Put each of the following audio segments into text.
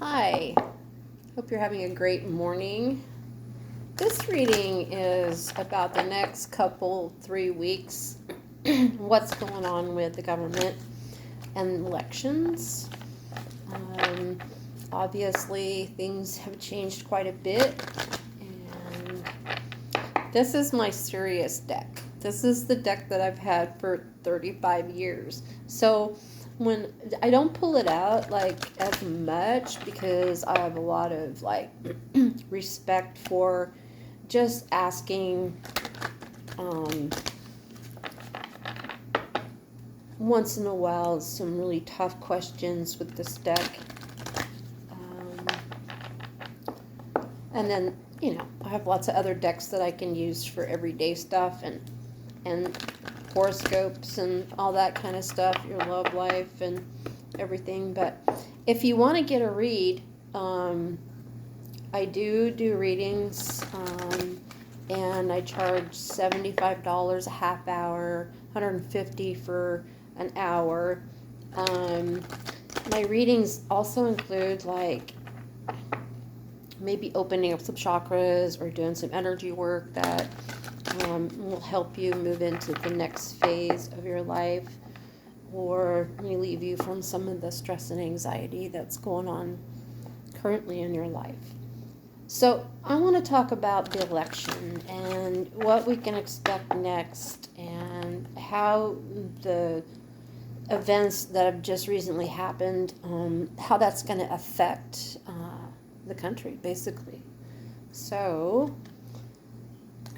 Hi, hope you're having a great morning. This reading is about the next couple, 3 weeks, what's going on with the government and elections. Um, Obviously, things have changed quite a bit, and this is my serious deck. This is the deck that I've had for 35 years. So when I don't pull it out like as much because I have a lot of like respect for just asking um, once in a while some really tough questions with this deck. And then, I have lots of other decks that I can use for everyday stuff and horoscopes and all that kind of stuff, your love life and everything. But if you want to get a read, I do readings, and I charge $75 a half hour, $150 for an hour. My readings also include like maybe opening up some chakras or doing some energy work that will help you move into the next phase of your life or relieve you from some of the stress and anxiety that's going on currently in your life. So I want to talk about the election and what we can expect next and how the events that have just recently happened, how that's going to affect the country, basically. So,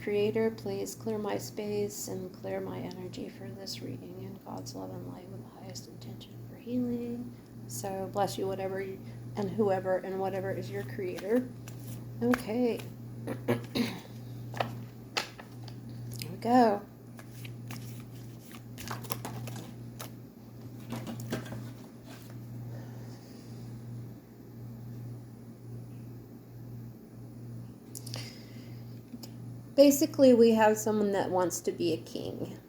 Creator, please clear my space and clear my energy for this reading in God's love and light with the highest intention for healing. So, bless you, whatever and whoever and whatever is your creator. Okay. Here we go. Basically, we have someone that wants to be a king.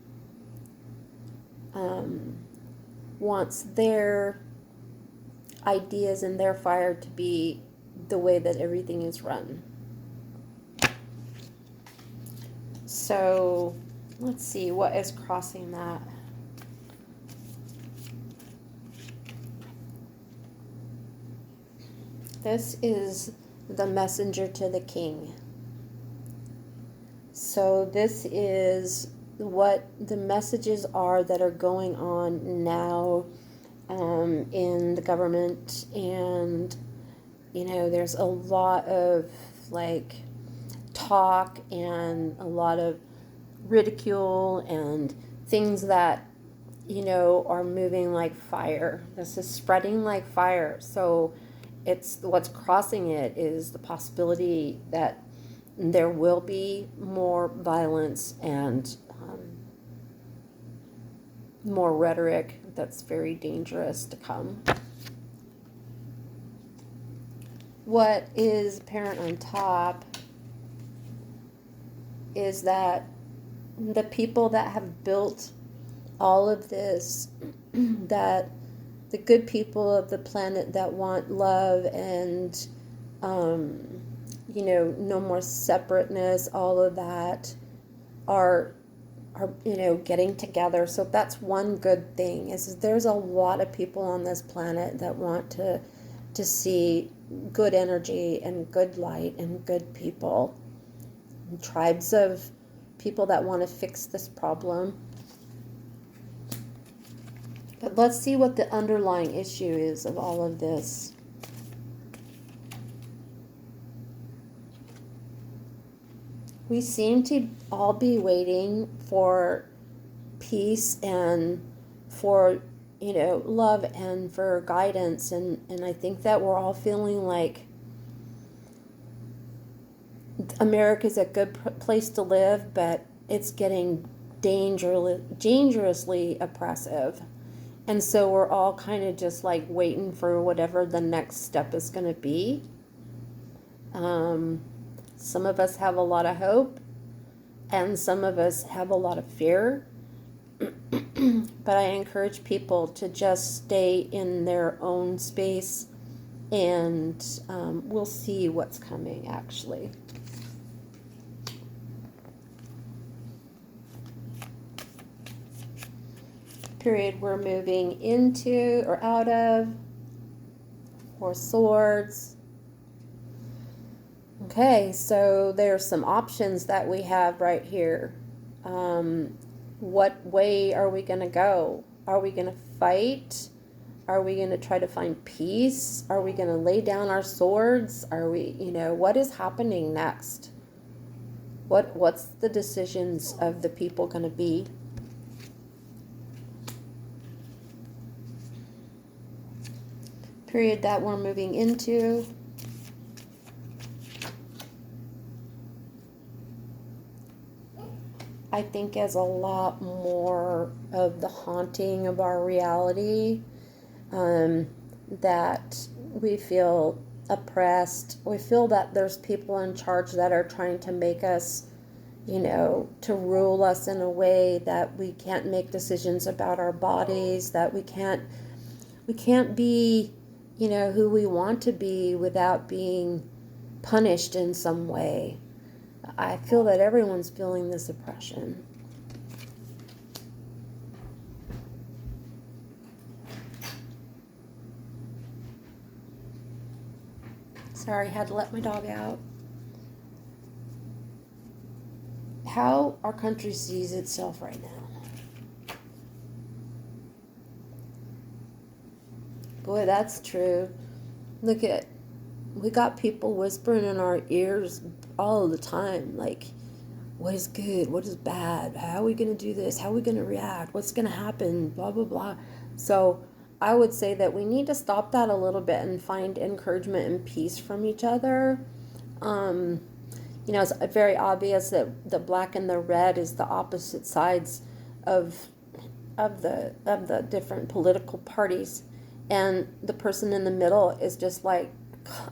Wants their ideas and their fire to be the way that everything is run. So, let's see what is crossing that. This is the messenger to the king. So this is what the messages are that are going on now in the government, and there's a lot of like talk and a lot of ridicule and things that are moving like fire. This is spreading like fire. So it's what's crossing it is the possibility that there will be more violence and more rhetoric that's very dangerous to come. What is apparent on top is that the people that have built all of this, that the good people of the planet that want love and no more separateness, all of that are getting together. So that's one good thing is there's a lot of people on this planet that want to see good energy and good light and good people, and tribes of people that want to fix this problem. But let's see what the underlying issue is of all of this. We seem to all be waiting for peace and for, love and for guidance. And I think that we're all feeling like America's a good place to live, but it's getting dangerously oppressive. And so we're all kind of just like waiting for whatever the next step is going to be. Some of us have a lot of hope, and some of us have a lot of fear. But I encourage people to just stay in their own space and we'll see what's coming actually. Period we're moving into or out of. Four Swords. Okay, so there's some options that we have right here. What way are we going to go? Are we going to fight? Are we going to try to find peace? Are we going to lay down our swords? Are we, what is happening next? What's the decisions of the people going to be? Period that we're moving into. I think as a lot more of the haunting of our reality, that we feel oppressed. We feel that there's people in charge that are trying to make us, to rule us in a way that we can't make decisions about our bodies, that we can't be, who we want to be without being punished in some way. I feel that everyone's feeling this oppression. Sorry, had to let my dog out. How our country sees itself right now. Boy, that's true. Look at, we got people whispering in our ears all the time, like, what is good, what is bad, how are we going to do this, how are we going to react, what's going to happen, blah, blah, blah. So I would say that we need to stop that a little bit and find encouragement and peace from each other. It's very obvious that the black and the red is the opposite sides of the different political parties, and the person in the middle is just like,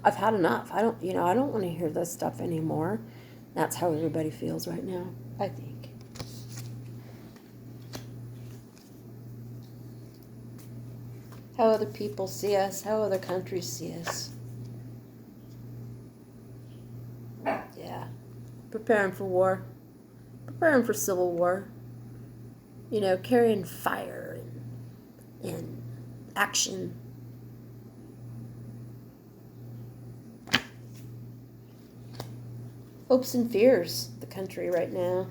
I've had enough. I don't want to hear this stuff anymore. That's how everybody feels right now, I think. How other people see us, how other countries see us. Yeah. Preparing for war. Preparing for civil war. Carrying fire and action. Hopes and fears, the country right now.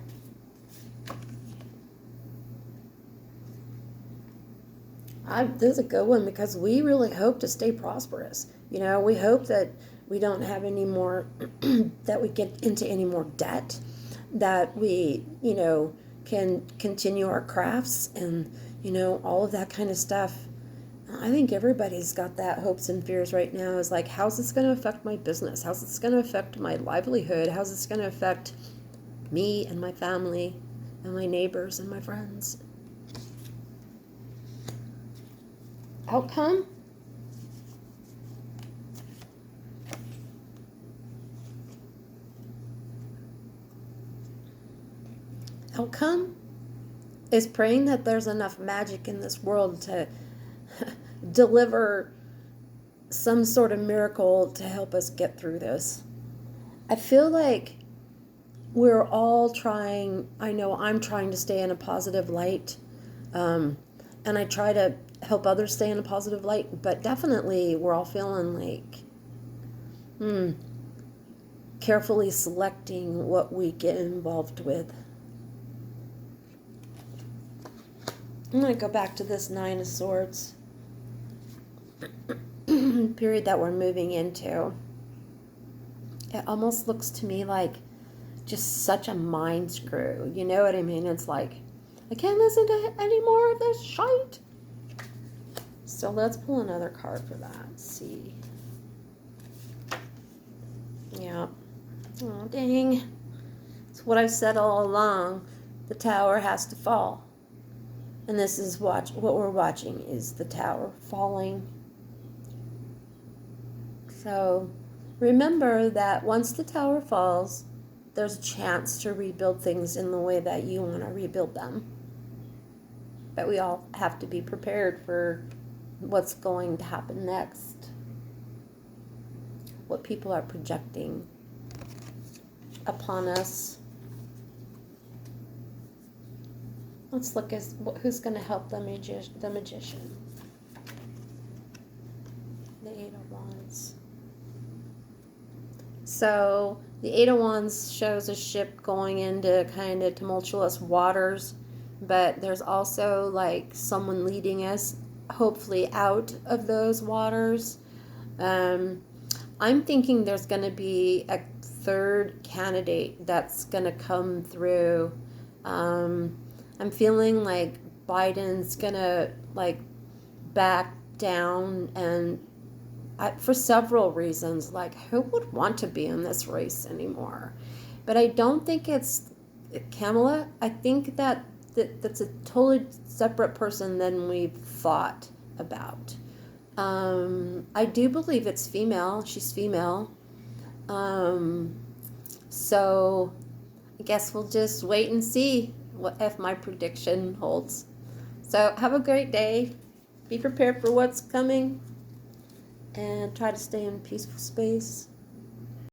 This is a good one because we really hope to stay prosperous. We hope that we don't have any more, that we get into any more debt, that we, can continue our crafts and, all of that kind of stuff. I think everybody's got that hopes and fears right now is like, how's this going to affect my business? How's this going to affect my livelihood? How's this going to affect me and my family and my neighbors and my friends? Outcome? Outcome is praying that there's enough magic in this world to deliver some sort of miracle to help us get through this. I feel like we're all trying, I know I'm trying to stay in a positive light, and I try to help others stay in a positive light, but definitely we're all feeling like, carefully selecting what we get involved with. I'm going to go back to this Nine of Swords. Period that we're moving into. It almost looks to me like just such a mind screw. You know what I mean? It's like, I can't listen to any more of this shite. So let's pull another card for that. Let's see. Yeah. Oh, dang. It's what I've said all along. The tower has to fall. And this is what we're watching is the tower falling. So remember that once the tower falls, there's a chance to rebuild things in the way that you want to rebuild them. But we all have to be prepared for what's going to happen next. what people are projecting upon us. Let's look at who's going to help the magician. The Eight of Wands. So the Eight of Wands shows a ship going into kind of tumultuous waters, but there's also like someone leading us, hopefully, out of those waters. I'm thinking there's going to be a third candidate that's going to come through. I'm feeling like Biden's going to like back down, and for several reasons. Like, who would want to be in this race anymore? But I don't think it's Kamala. I think that's a totally separate person than we've thought about. I do believe it's female. She's female. So I guess we'll just wait and see if my prediction holds. So have a great day. Be prepared for what's coming. And try to stay in peaceful space.